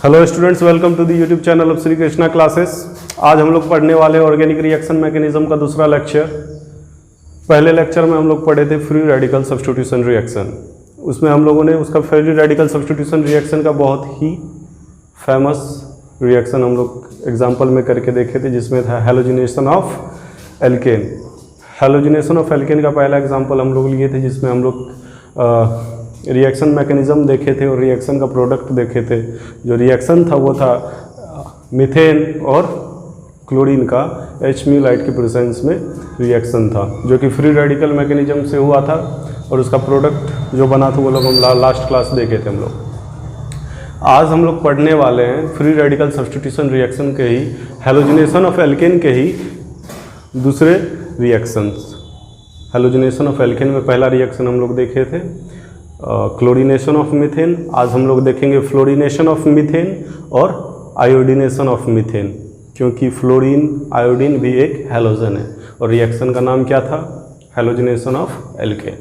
Hello students, welcome to the YouTube channel of Shri Krishna classes. आज हम लोग पढ़ने वाले ऑर्गेनिक रिएक्शन मैकेनिज्म का दूसरा लेक्चर। पहले लेक्चर में हम लोग पढ़े थे फ्री रेडिकल सब्स्टिट्यूशन रिएक्शन। उसमें हम लोगों ने उसका फ्री रेडिकल सब्स्टिट्यूशन रिएक्शन का बहुत ही फेमस रिएक्शन हम लोग एग्जाम्पल में करके देखे थे, जिसमें था halogenation of alkene. Halogenation of alkene का पहला एग्जाम्पल हम लोग लिए थे, जिसमें हम लोग रिएक्शन मैकेनिज्म देखे थे और रिएक्शन का प्रोडक्ट देखे थे। जो रिएक्शन था वो था मीथेन और क्लोरीन का HMuLite के प्रेजेंस में रिएक्शन था, जो कि फ्री रेडिकल मैकेनिज्म से हुआ था। और उसका प्रोडक्ट जो बना था वो लोग हम लास्ट क्लास देखे थे हम लोग। आज हम लोग पढ़ने वाले हैं फ्री रेडिकल सब्स्टिट्यूशन रिएक्शन के ही, हैलोजिनेशन ऑफ एल्केन के ही दूसरे रिएक्शंस। हैलोजिनेशन ऑफ एल्केन में पहला रिएक्शन हम लोग देखे थे क्लोरीनेशन ऑफ मीथेन। आज हम लोग देखेंगे फ्लोरीनेशन ऑफ मीथेन और आयोडीनेशन ऑफ मीथेन, क्योंकि फ्लोरीन आयोडीन भी एक हैलोजन है। और रिएक्शन का नाम क्या था? Halogenation of alkene.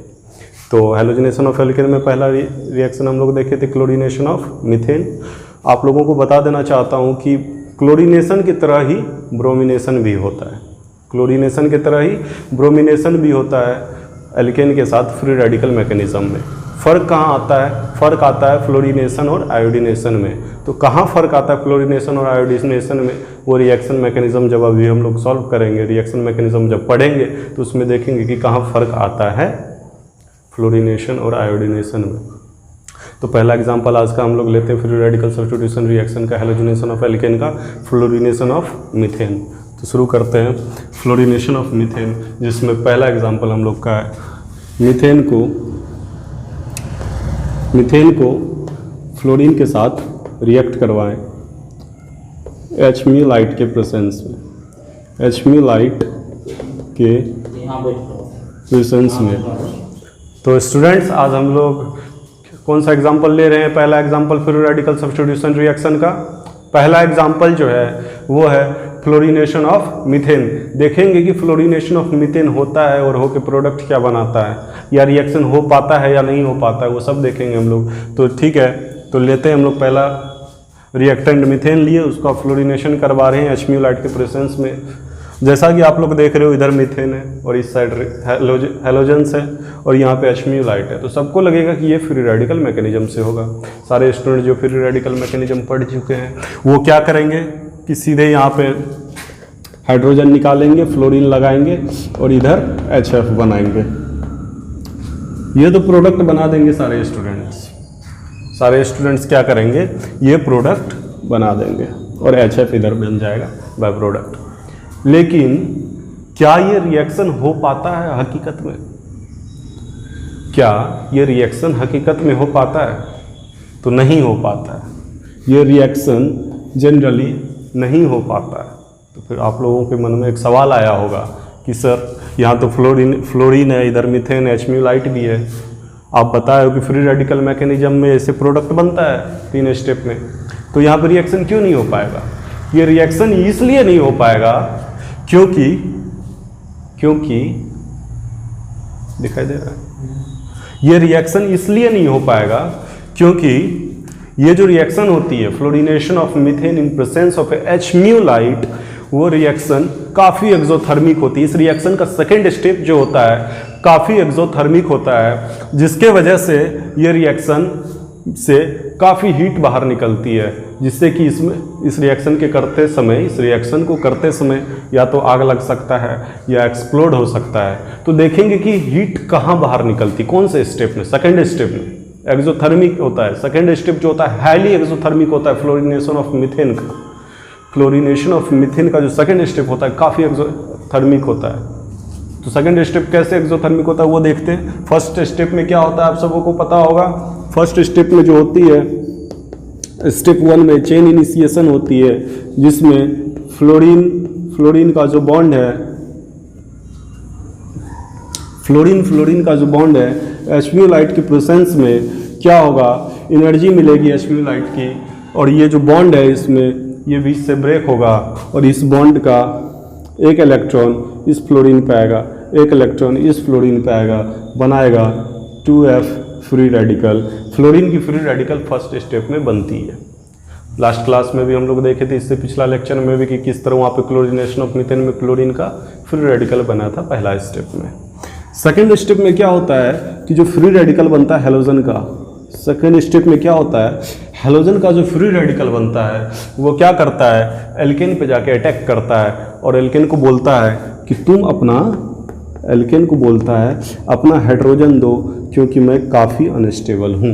तो हैलोजिनेशन ऑफ एल्केन में पहला रिएक्शन हम लोग देखे थे क्लोरीनेशन ऑफ मीथेन। आप लोगों को बता देना चाहता हूँ कि क्लोरीनेशन की तरह ही ब्रोमिनेशन भी होता है। क्लोरीनेशन की तरह ही ब्रोमिनेशन भी होता है एल्केन के साथ फ्री रेडिकल मैकेनिज्म में। फ़र्क कहाँ आता है? फ़र्क आता है फ्लोरीनेशन और आयोडीनेशन में। तो कहाँ फ़र्क आता है फ्लोरीनेशन और आयोडीनेशन में? वो रिएक्शन मैकेनिज्म जब अभी हम लोग सॉल्व करेंगे, रिएक्शन मैकेनिज्म जब पढ़ेंगे तो उसमें देखेंगे कि कहाँ फ़र्क आता है फ्लोरीनेशन और आयोडीनेशन में। तो पहला एग्जाम्पल आज का हम लोग लेते हैं फ्री रेडिकल सब्स्टिट्यूशन रिएक्शन का, हैलोजिनेशन ऑफ एल्केन का फ्लोरीनेशन ऑफ मीथेन। तो शुरू करते हैं फ्लोरीनेशन ऑफ मीथेन, जिसमें पहला एग्जाम्पल हम लोग का है मीथेन को फ्लोरीन के साथ रिएक्ट करवाएं HMuLite के प्रेजेंस में, HMuLite के प्रेजेंस में। तो स्टूडेंट्स, आज हम लोग कौन सा एग्जांपल ले रहे हैं? पहला example free radical substitution reaction का। पहला एग्जांपल जो है वो है फ्लोरीनेशन ऑफ मीथेन। देखेंगे कि फ्लोरीनेशन ऑफ मीथेन होता है और होके प्रोडक्ट क्या बनाता है, या रिएक्शन हो पाता है या नहीं हो पाता है, वो सब देखेंगे हम लोग। तो ठीक है, तो लेते हैं हम लोग पहला रिएक्टेंट मीथेन लिए, उसका फ्लोरीनेशन करवा रहे हैं HMuLite के प्रेजेंस में। जैसा कि आप लोग देख रहे हो, इधर मीथेन है और इस साइड हैलोजेंस है और यहाँ पे HMuLite है। तो सबको लगेगा कि ये फ्री रेडिकल मैकेनिज्म से होगा। सारे स्टूडेंट जो फ्री रेडिकल मैकेनिज्म पढ़ चुके हैं वो क्या करेंगे कि सीधे यहाँ पे हाइड्रोजन निकालेंगे, फ्लोरीन लगाएंगे और इधर HF बनाएंगे। ये तो प्रोडक्ट बना देंगे सारे स्टूडेंट्स क्या करेंगे? ये प्रोडक्ट बना देंगे और HF इधर बन जाएगा बाय प्रोडक्ट। लेकिन क्या ये रिएक्शन हो पाता है हकीकत में? क्या ये रिएक्शन हकीकत में हो पाता है? तो नहीं हो पाता है। ये रिएक्शन जनरली नहीं हो पाता है। तो फिर आप लोगों के मन में एक सवाल आया होगा कि सर, यहाँ तो फ्लोरीन है, इधर मीथेन HMuLite भी है। आप बताए हो कि फ्री रेडिकल मैकेनिज्म में ऐसे प्रोडक्ट बनता है 3 स्टेप में, तो यहाँ पर रिएक्शन क्यों नहीं हो पाएगा? ये रिएक्शन इसलिए नहीं हो पाएगा क्योंकि दिखाई दे रहा है, ये रिएक्शन इसलिए नहीं हो पाएगा क्योंकि ये जो रिएक्शन होती है fluorination of methane in presence of HMuLite, वो रिएक्शन काफ़ी एक्सोथर्मिक होती है। इस रिएक्शन का सेकेंड स्टेप जो होता है काफ़ी एक्सोथर्मिक होता है, जिसके वजह से ये रिएक्शन से काफ़ी हीट बाहर निकलती है, जिससे कि इस रिएक्शन को करते समय या तो आग लग सकता है या एक्सप्लोड हो सकता है। तो देखेंगे कि हीट कहाँ बाहर निकलती, कौन से स्टेप में? सेकेंड स्टेप में एक्सोथर्मिक होता है। सेकेंड स्टेप जो होता है हाईली एक्सोथर्मिक होता है फ्लोरीनेशन ऑफ मीथेन का। फ्लोरीनेशन ऑफ मीथेन का जो सेकेंड स्टेप होता है काफ़ी एक्सोथर्मिक होता है। तो सेकेंड स्टेप कैसे एक्सोथर्मिक होता है वो देखते हैं। फर्स्ट स्टेप में क्या होता है आप सबों को पता होगा। फर्स्ट स्टेप में जो होती है, स्टेप 1 में चेन इनिशिएशन होती है, जिसमें फ्लोरीन का जो बॉन्ड है, फ्लोरीन का जो बॉन्ड है HMuLite के प्रेजेंस में क्या होगा? एनर्जी मिलेगी HMuLite की, और ये जो बॉन्ड है इसमें ये बीच से ब्रेक होगा और इस बॉन्ड का एक इलेक्ट्रॉन इस फ्लोरीन पे आएगा, एक इलेक्ट्रॉन इस फ्लोरीन पे आएगा, बनाएगा 2F फ्री रेडिकल। फ्लोरीन की फ्री रेडिकल फर्स्ट स्टेप में बनती है। लास्ट क्लास में भी हम लोग देखे थे, इससे पिछला लेक्चर में भी, कि किस तरह वहाँ पे क्लोरीनेशन ऑफ मीथेन में क्लोरीन का फ्री रेडिकल बना था पहला स्टेप में। सेकेंड स्टेप में क्या होता है कि जो फ्री रेडिकल बनता है हैलोजन का, सेकेंड स्टेप में क्या होता है, हैलोजन का जो फ्री रेडिकल बनता है वो क्या करता है, एल्केन पे जाके अटैक करता है और एल्केन को बोलता है कि तुम अपना, एल्केन को बोलता है अपना हाइड्रोजन दो क्योंकि मैं काफ़ी अनस्टेबल हूँ।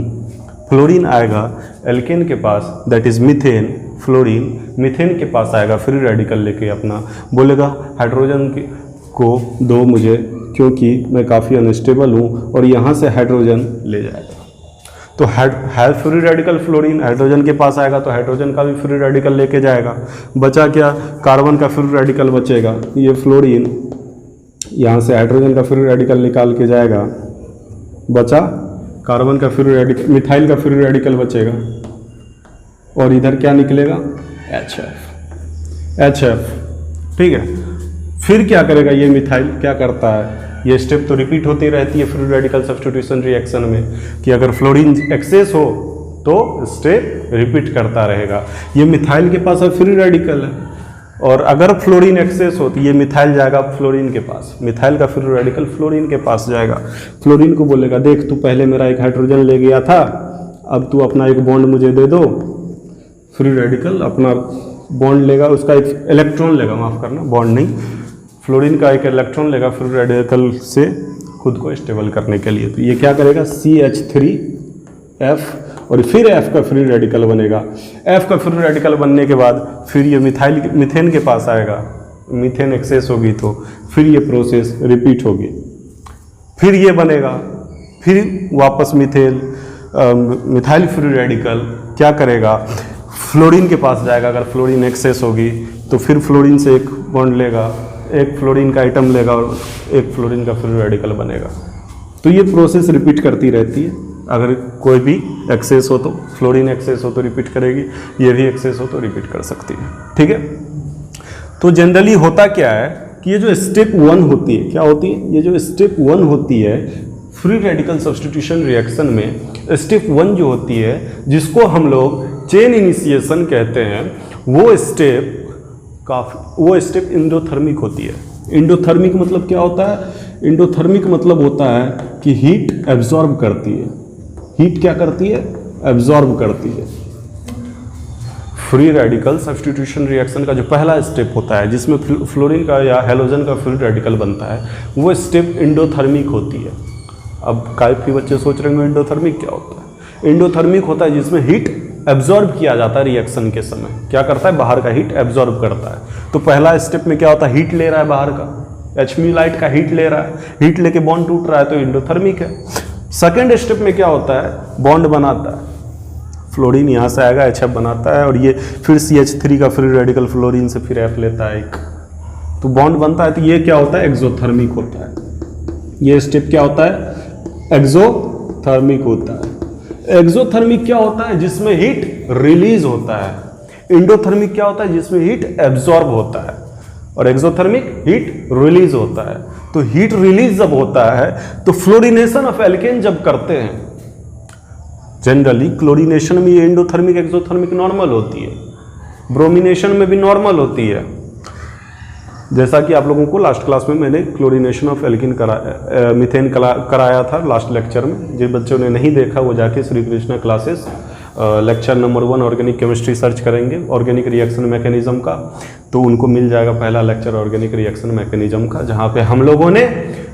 फ्लोरीन आएगा एल्केन के पास, that is methane, fluorine methane के पास आएगा फ्री रेडिकल लेके, अपना बोलेगा हाइड्रोजन को दो मुझे क्योंकि मैं काफ़ी अनस्टेबल हूँ, और यहाँ से हाइड्रोजन ले जाएगा। तो फ्री रेडिकल फ्लोरीन हाइड्रोजन के पास आएगा तो हाइड्रोजन का भी फ्री रेडिकल लेके जाएगा। बचा क्या, कार्बन का फ्री रेडिकल बचेगा। ये फ्लोरीन यहाँ से हाइड्रोजन का फ्री रेडिकल निकाल के जाएगा, बचा कार्बन का फ्री रेडिकल, मिथाइल का फ्री रेडिकल बचेगा, और इधर क्या निकलेगा, HF। ठीक है, फिर क्या करेगा ये मिथाइल, क्या करता है, ये स्टेप तो रिपीट होती रहती है फ्री रेडिकल सब्स्टिट्यूशन रिएक्शन में, कि अगर फ्लोरीन एक्सेस हो तो स्टेप रिपीट करता रहेगा। ये मिथाइल के पास फ्री रेडिकल है, और अगर फ्लोरीन एक्सेस हो तो ये मिथाइल जाएगा फ्लोरीन के पास, मिथाइल का फ्री रेडिकल फ्लोरीन के पास जाएगा। फ्लोरीन को बोलेगा देख तू पहले मेरा एक हाइड्रोजन ले गया था, अब तू अपना एक बॉन्ड मुझे दे दो। फ्री रेडिकल अपना बॉन्ड लेगा, उसका एक इलेक्ट्रॉन लेगा, माफ़ करना बॉन्ड नहीं, फ्लोरीन का एक इलेक्ट्रॉन लेगा फ्री रेडिकल से खुद को स्टेबल करने के लिए। तो ये क्या करेगा, CH3F, और फिर F का फ्री रेडिकल बनेगा। F का फ्री रेडिकल बनने के बाद फिर ये मीथेन के पास आएगा, मीथेन एक्सेस होगी तो फिर ये प्रोसेस रिपीट होगी, फिर ये बनेगा, फिर वापस मिथाइल फ्री रेडिकल क्या करेगा, फ्लोरीन के पास जाएगा। अगर फ्लोरीन एक्सेस होगी तो फिर फ्लोरीन से एक बॉन्ड लेगा, एक फ्लोरीन का आइटम लेगा और एक फ्लोरीन का फ्री रेडिकल बनेगा। तो ये प्रोसेस रिपीट करती रहती है। अगर कोई भी एक्सेस हो तो, फ्लोरीन एक्सेस हो तो रिपीट करेगी, ये भी एक्सेस हो तो रिपीट कर सकती है। ठीक है, तो जनरली होता क्या है कि ये जो स्टेप 1 होती है, क्या होती है, ये जो स्टेप 1 होती है फ्री रेडिकल सब्स्टिट्यूशन रिएक्शन में, स्टेप 1 जो होती है जिसको हम लोग चेन इनिशिएशन कहते हैं, वो स्टेप इंडोथर्मिक होती है। इंडोथर्मिक मतलब क्या होता है, इंडोथर्मिक मतलब होता है कि हीट एब्जॉर्ब करती है। हीट क्या करती है, एब्जॉर्ब करती है। फ्री रेडिकल सब्स्टिट्यूशन रिएक्शन का जो पहला स्टेप होता है जिसमें फ्लोरीन का या हैलोजन का फ्री रेडिकल बनता है, वो स्टेप इंडोथर्मिक होती है। अब काफी बच्चे सोच रहे हैं इंडोथर्मिक क्या होता है। इंडोथर्मिक होता है जिसमें हीट एब्जॉर्ब किया जाता है रिएक्शन के समय। क्या करता है, बाहर का हीट एब्जॉर्ब करता है। तो पहला स्टेप में क्या होता है, हीट ले रहा है बाहर का, HMu लाइट का हीट ले रहा है, हीट लेके बॉन्ड टूट रहा है, तो इंडोथर्मिक है। सेकेंड स्टेप में क्या होता है, बॉन्ड बनाता है, फ्लोरीन यहाँ से आएगा, HF बनाता है, और ये फिर CH3 का फ्री रेडिकल फ्लोरीन से फिर F लेता है एक, तो बॉन्ड बनता है। तो ये क्या होता है, एक्सोथर्मिक होता है। ये स्टेप क्या होता है, एक्सोथर्मिक होता है। एक्सोथर्मिक क्या होता है, जिसमें हीट रिलीज होता है। इंडोथर्मिक क्या होता है, जिसमें हीट एब्जॉर्ब होता है, और एक्सोथर्मिक हीट रिलीज होता है। तो हीट रिलीज जब होता है तो फ्लोरीनेशन ऑफ एल्केन जब करते हैं, जनरली क्लोरीनेशन में ये इंडोथर्मिक एक्सोथर्मिक नॉर्मल होती है, ब्रोमिनेशन में भी नॉर्मल होती है। जैसा कि आप लोगों को लास्ट क्लास में मैंने क्लोरीनेशन ऑफ एल्किन मीथेन कराया था लास्ट लेक्चर में। जिन बच्चों ने नहीं देखा वो जाके Shri Krishna classes lecture number 1 organic chemistry search करेंगे ऑर्गेनिक रिएक्शन मैकेनिज्म का, तो उनको मिल जाएगा पहला लेक्चर ऑर्गेनिक रिएक्शन मैकेनिज्म का, जहाँ पे हम लोगों ने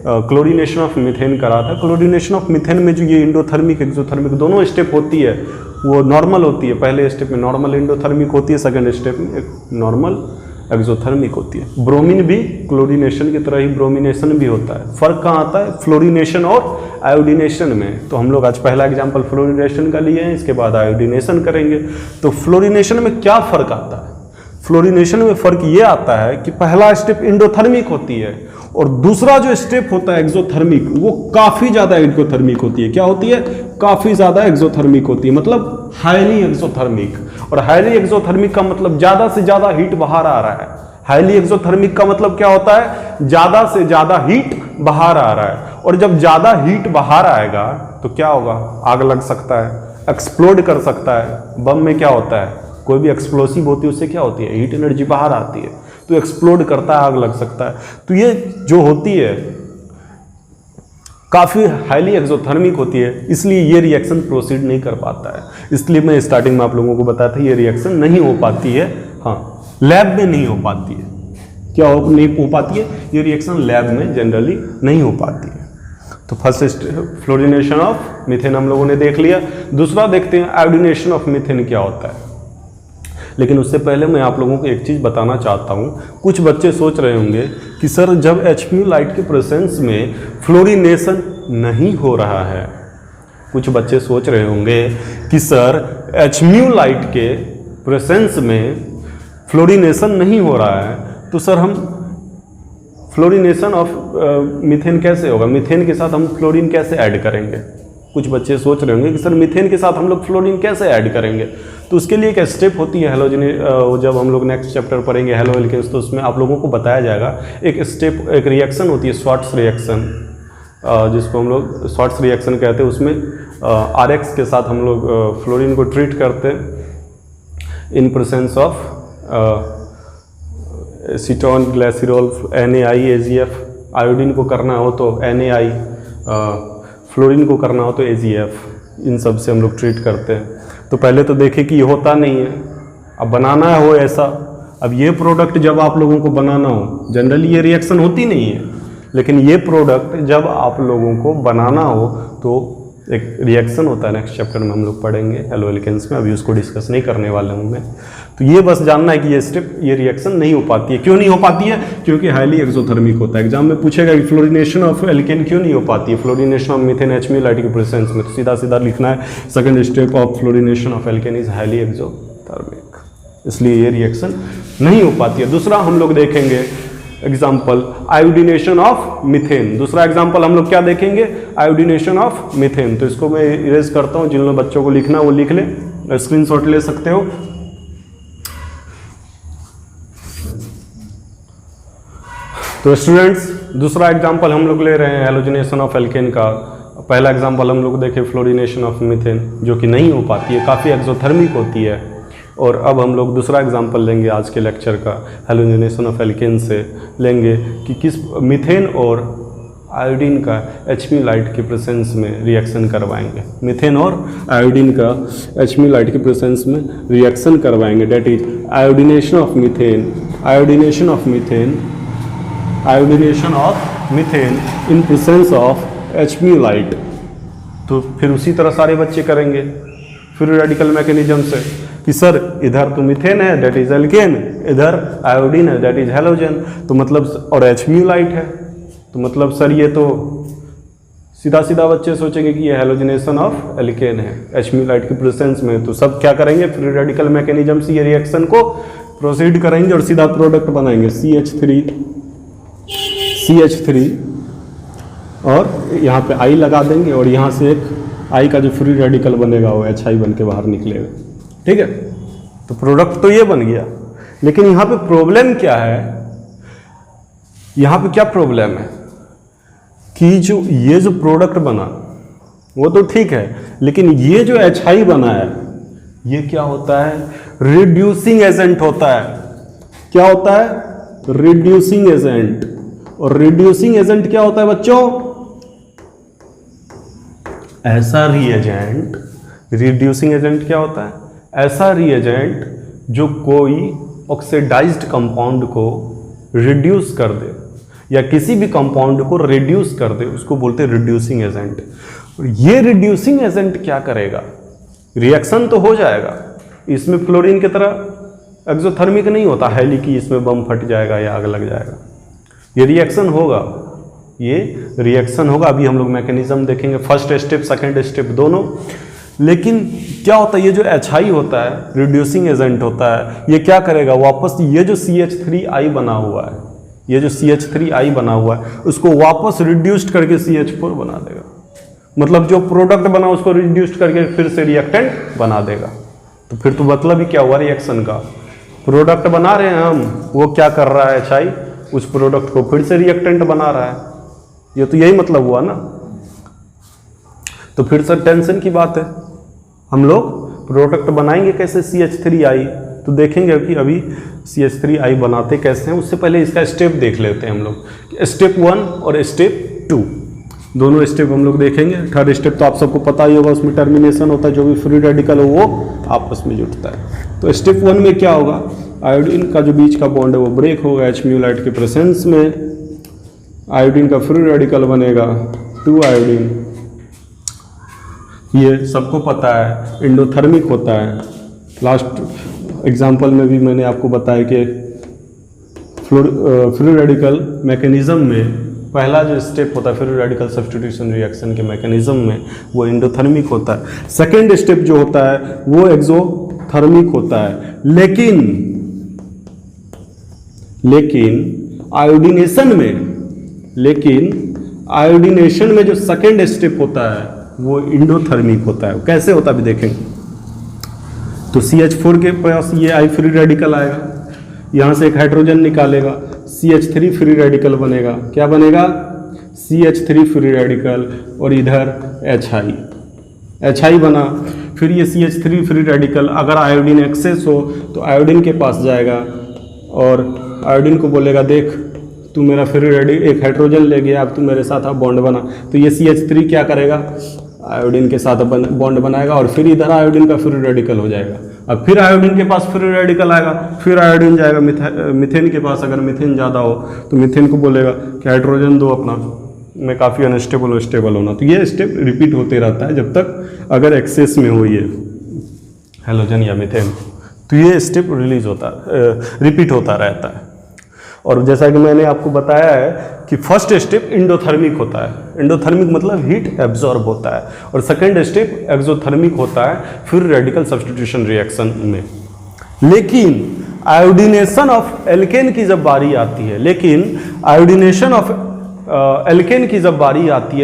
क्लोरीनेशन ऑफ मीथेन करा था। क्लोरीनेशन ऑफ मीथेन में जो ये इंडोथर्मिक एक्सोथर्मिक दोनों स्टेप होती है वो नॉर्मल होती है। पहले स्टेप में नॉर्मल इंडोथर्मिक होती है, सेकेंड स्टेप में एक नॉर्मल एक्सोथर्मिक होती है। ब्रोमीन भी क्लोरीनेशन की तरह ही ब्रोमिनेशन भी होता है। फर्क कहाँ आता है, फ्लोरीनेशन और आयोडीनेशन में। तो हम लोग आज पहला एग्जांपल फ्लोरीनेशन का लिए हैं, इसके बाद आयोडीनेशन करेंगे। तो फ्लोरीनेशन में क्या फर्क आता है, फ्लोरीनेशन में फर्क ये आता है कि पहला स्टेप इंडोथर्मिक होती है और दूसरा जो स्टेप होता है एक्सोथर्मिक, वो काफी ज्यादा एक्सोथर्मिक होती है। क्या होती है, काफी ज्यादा एक्सोथर्मिक होती है, मतलब हाईली एक्सोथर्मिक। और हाईली एक्सोथर्मिक का मतलब ज्यादा से ज्यादा हीट बाहर आ रहा है। हाईली एक्सोथर्मिक का मतलब क्या होता है, ज्यादा से ज्यादा हीट बाहर आ रहा है। और जब ज्यादा हीट बाहर आएगा तो क्या होगा, आग लग सकता है, एक्सप्लोड कर सकता है। बम में क्या होता है, कोई भी एक्सप्लोसिव होती है उससे क्या होती है, हीट एनर्जी बाहर आती है, तो एक्सप्लोड करता है, आग लग सकता है। तो ये जो होती है काफ़ी हाईली एक्सोथर्मिक होती है, इसलिए ये रिएक्शन प्रोसीड नहीं कर पाता है। इसलिए मैं स्टार्टिंग में आप लोगों को बताया था ये रिएक्शन नहीं हो पाती है, हाँ लैब में नहीं हो पाती है। क्या नहीं हो पाती है, ये रिएक्शन लैब में जनरली नहीं हो पाती है। तो फर्स्ट फ्लोरिनेशन ऑफ मीथेन हम लोगों ने देख लिया। दूसरा देखते हैं आयोडीनेशन ऑफ मीथेन क्या होता है। लेकिन उससे पहले मैं आप लोगों को एक चीज़ बताना चाहता हूँ। कुछ बच्चे सोच रहे होंगे कि सर जब HMU लाइट के प्रेजेंस में फ्लोरिनेशन नहीं हो रहा है, कुछ बच्चे सोच रहे होंगे कि सर HMU लाइट के प्रेजेंस में फ्लोरिनेशन नहीं हो रहा है, तो सर हम फ्लोरिनेशन ऑफ मीथेन कैसे होगा, मीथेन के साथ हम फ्लोरीन कैसे ऐड करेंगे। कुछ बच्चे सोच रहे होंगे कि सर मीथेन के साथ हम लोग फ्लोरीन कैसे ऐड करेंगे। तो उसके लिए एक स्टेप होती है हेलोजनी, जब हम लोग नेक्स्ट चैप्टर पढ़ेंगे हेलो एल्केन्स, तो उसमें आप लोगों को बताया जाएगा एक स्टेप, एक रिएक्शन होती है स्वार्ट्स रिएक्शन, जिसको हम लोग स्वार्ट्स रिएक्शन कहते हैं। उसमें RX के साथ हम लोग फ्लोरीन को ट्रीट करते हैं इन presence of acetone, glycerol, NaI, AgF। Iodine को करना हो तो NaI, फ्लोरीन को करना हो तो AgF, इन सब से हम लोग ट्रीट करते हैं। तो पहले तो देखें कि ये होता नहीं है, अब बनाना हो ऐसा। अब ये प्रोडक्ट जब आप लोगों को बनाना हो, जनरली ये रिएक्शन होती नहीं है, लेकिन ये प्रोडक्ट जब आप लोगों को बनाना हो तो एक रिएक्शन होता है, नेक्स्ट चैप्टर में हम लोग पढ़ेंगे हेलो एल्केन्स में, अभी उसको डिस्कस नहीं करने वाला हूँ मैं। तो ये बस जानना है कि ये स्टेप, ये रिएक्शन नहीं हो पाती है। क्यों नहीं हो पाती है? क्योंकि हाईली एक्सोथर्मिक होता है। एग्जाम में पूछेगा कि फ्लोरिनेशन ऑफ एल्केन क्यों नहीं हो पाती है, fluorination of methane HMU light के प्रेजेंस में, तो सीधा सीधा लिखना है second step of fluorination of alkene is highly exothermic, इसलिए ये रिएक्शन नहीं हो पाती है। दूसरा हम लोग देखेंगे एग्जाम्पल आयोडीनेशन ऑफ मीथेन। दूसरा एग्जाम्पल हम लोग क्या देखेंगे, आयोडीनेशन ऑफ मीथेन। तो इसको मैं इरेज करता हूँ, जिन लोग बच्चों को लिखना वो लिख लें, स्क्रीनशॉट ले सकते हो। तो स्टूडेंट्स दूसरा एग्जाम्पल हम लोग ले रहे हैं हेलोजनेशन ऑफ एल्केन का। पहला एग्जाम्पल हम लोग देखें फ्लोरिनेशन ऑफ मीथेन, जो कि नहीं हो पाती है, काफ़ी एक्सोथर्मिक होती है। और अब हम लोग दूसरा एग्जाम्पल लेंगे आज के लेक्चर का, हेलोजनेशन ऑफ एल्केन से लेंगे कि किस मीथेन और आयोडीन का HMU लाइट के प्रेजेंस में रिएक्शन करवाएंगे। मीथेन और आयोडीन का HMU लाइट के प्रेजेंस में रिएक्शन करवाएंगे, that is iodination of methane, iodination of methane, iodination of methane in presence of HMU light. तो फिर उसी तरह सारे बच्चे करेंगे फ्री रेडिकल मैकेनिज्म से कि सर इधर तो मीथेन है दैट इज एल्केन, इधर आयोडीन है दैट इज हैलोजन, तो मतलब और HMU लाइट है, तो मतलब सर ये तो सीधा सीधा बच्चे सोचेंगे कि ये हेलोजनेशन ऑफ एल्केन है HMU लाइट की प्रेजेंस में। तो सब क्या करेंगे, फ्री रेडिकल मैकेनिज्म से ये रिएक्शन को प्रोसीड करेंगे और सीधा प्रोडक्ट बनाएंगे CH3 और यहाँ पे I लगा देंगे और यहाँ से एक I का जो फ्री रेडिकल बनेगा वो HI बन के बाहर निकलेगा। ठीक है, तो प्रोडक्ट तो ये बन गया। लेकिन यहाँ पे प्रॉब्लम क्या है, यहाँ पे क्या प्रॉब्लम है कि जो ये जो प्रोडक्ट बना वो तो ठीक है, लेकिन ये जो HI बना है ये क्या होता है, रिड्यूसिंग एजेंट होता है। क्या होता है, रिड्यूसिंग एजेंट। और रिड्यूसिंग एजेंट क्या होता है बच्चों, ऐसा रिएजेंट, रिड्यूसिंग एजेंट क्या होता है, ऐसा रिएजेंट जो कोई ऑक्सीडाइज्ड कंपाउंड को रिड्यूस कर दे या किसी भी कंपाउंड को रिड्यूस कर दे, उसको बोलते हैं रिड्यूसिंग एजेंट। ये रिड्यूसिंग एजेंट क्या करेगा, रिएक्शन तो हो जाएगा, इसमें फ्लोरीन की तरह एक्सोथर्मिक नहीं होता है कि इसमें बम फट जाएगा या आग लग जाएगा। ये रिएक्शन होगा, ये रिएक्शन होगा। अभी हम लोग मैकेनिज्म देखेंगे, फर्स्ट स्टेप सेकेंड स्टेप दोनों। लेकिन क्या होता है, ये जो HI होता है रिड्यूसिंग एजेंट होता है, ये क्या करेगा, वापस ये जो CH3I बना हुआ है, ये जो CH3I बना हुआ है उसको वापस रिड्यूस्ड करके CH4 बना देगा। मतलब जो प्रोडक्ट बना उसको रिड्यूस्ड करके फिर से रिएक्टेंट बना देगा। तो फिर तो मतलब ही क्या हुआ रिएक्शन का, प्रोडक्ट बना रहे हैं हम, वो क्या कर रहा है HI, उस प्रोडक्ट को फिर से रिएक्टेंट बना रहा है। ये तो यही मतलब हुआ ना। तो फिर से टेंशन की बात है, हम लोग प्रोडक्ट बनाएंगे कैसे CH3I, तो देखेंगे कि अभी CH3I बनाते कैसे हैं। उससे पहले इसका स्टेप देख लेते हैं हम लोग, स्टेप 1 और स्टेप 2, दोनों स्टेप हम लोग देखेंगे। थर्ड स्टेप तो आप सबको पता ही होगा, उसमें टर्मिनेशन होता है, जो भी फ्री रेडिकल हो वो आपस में जुड़ता है। तो स्टेप 1 में क्या होगा, आयोडीन का जो बीच का बॉन्ड है वो ब्रेक होगा H म्यूलाइट के प्रेजेंस में, आयोडीन का फ्री रेडिकल बनेगा 2 आयोडीन, ये सबको पता है, एंडोथर्मिक होता है। लास्ट एग्जाम्पल में भी मैंने आपको बताया कि फ्री रेडिकल मैकेनिज्म में पहला जो स्टेप होता है फ्री रेडिकल सब्स्टिट्यूशन रिएक्शन के मैकेनिज्म में, वो एंडोथर्मिक होता है। सेकेंड स्टेप जो होता है वो एक्सोथर्मिक होता है, लेकिन आयोडीनेशन में जो सेकेंड स्टेप होता है वो एंडोथर्मिक होता है। कैसे होता है अभी देखेंगे। तो CH4 के पास ये I फ्री रेडिकल आएगा, यहाँ से एक हाइड्रोजन निकालेगा, CH3 फ्री रेडिकल बनेगा। क्या बनेगा, CH3 फ्री रेडिकल, और इधर HI बना। फिर ये CH3 फ्री रेडिकल अगर आयोडीन एक्सेस हो तो आयोडीन के पास जाएगा और आयोडीन को बोलेगा देख तू मेरा फ्री रेडिकल एक हाइड्रोजन ले गया, अब तू मेरे साथ अब बॉन्ड बना। तो ये CH3 क्या करेगा, आयोडीन के साथ बॉन्ड बनाएगा और फिर इधर आयोडीन का फ्री रेडिकल हो जाएगा। अब फिर आयोडीन के पास फ्री रेडिकल आएगा, फिर आयोडीन जाएगा मीथेन के पास। अगर मीथेन ज़्यादा हो तो मीथेन को बोलेगा कि हाइड्रोजन दो अपना, मैं काफ़ी अनस्टेबल हो, स्टेबल होना। तो ये स्टेप रिपीट होते रहता है जब तक अगर एक्सेस में हो ये हैलोजन या मीथेन, तो ये स्टेप रिपीट होता रहता है। और जैसा कि मैंने आपको बताया है कि फर्स्ट स्टेप एंडोथर्मिक होता है, एंडोथर्मिक मतलब हीट एब्जॉर्ब होता है, और सेकंड स्टेप एक्सोथर्मिक होता है फिर रेडिकल सब्स्टिट्यूशन रिएक्शन में। लेकिन आयोडीनेशन ऑफ एल्केन की जब बारी आती है,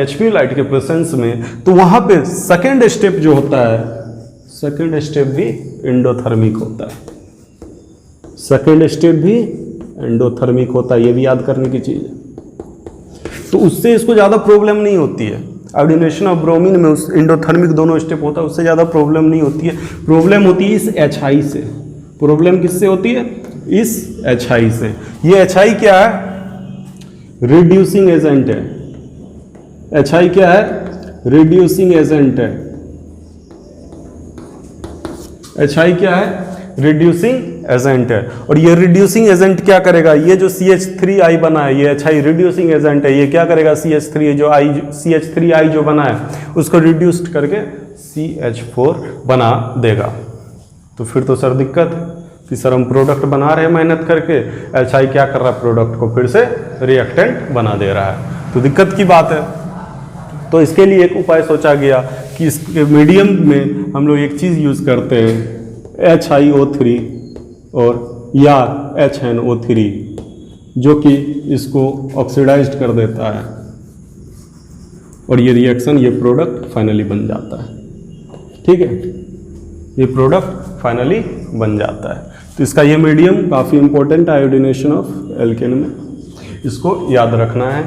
H म्यूलाइट के प्रेजेंस में, तो वहां पे सेकंड स्टेप जो होता है, सेकंड स्टेप भी एंडोथर्मिक होता है, सेकंड स्टेप भी एंडोथर्मिक होता है। ये भी याद करने की चीज है। तो उससे इसको ज़्यादा प्रॉब्लम नहीं होती है। आयोडीनेशन ऑफ ब्रोमीन में उस एंडोथर्मिक दोनों स्टेप होता है, उससे ज़्यादा प्रॉब्लम नहीं होती है। प्रॉब्लम होती है इस HI से। प्रॉब्लम किससे होती है, इस HI से। ये HI क्या है, रिड्यूसिंग एजेंट है। HI क्या है, रिड्यूसिंग एजेंट है। HI क्या है, रिड्यूसिंग एजेंट है। और ये रिड्यूसिंग एजेंट क्या करेगा, ये जो CH3I बना है, ये HI रिड्यूसिंग एजेंट है। ये क्या करेगा, CH3I जो बना है उसको रिड्यूस्ड करके CH4 बना देगा। तो फिर तो सर दिक्कत कि सर हम प्रोडक्ट बना रहे हैं मेहनत करके, HI क्या कर रहा है, प्रोडक्ट को फिर से रिएक्टेंट बना दे रहा है, तो दिक्कत की बात है। तो इसके लिए एक उपाय सोचा गया कि इसके मीडियम में हम लोग एक चीज़ यूज़ करते हैं, HiO3 और या HNO3, जो कि इसको ऑक्सीडाइज्ड कर देता है और ये रिएक्शन, ये प्रोडक्ट फाइनली बन जाता है। ठीक है, ये प्रोडक्ट फाइनली बन जाता है। तो इसका ये मीडियम काफ़ी इंपॉर्टेंट है आयोडीनेशन ऑफ एल्केन में, इसको याद रखना है।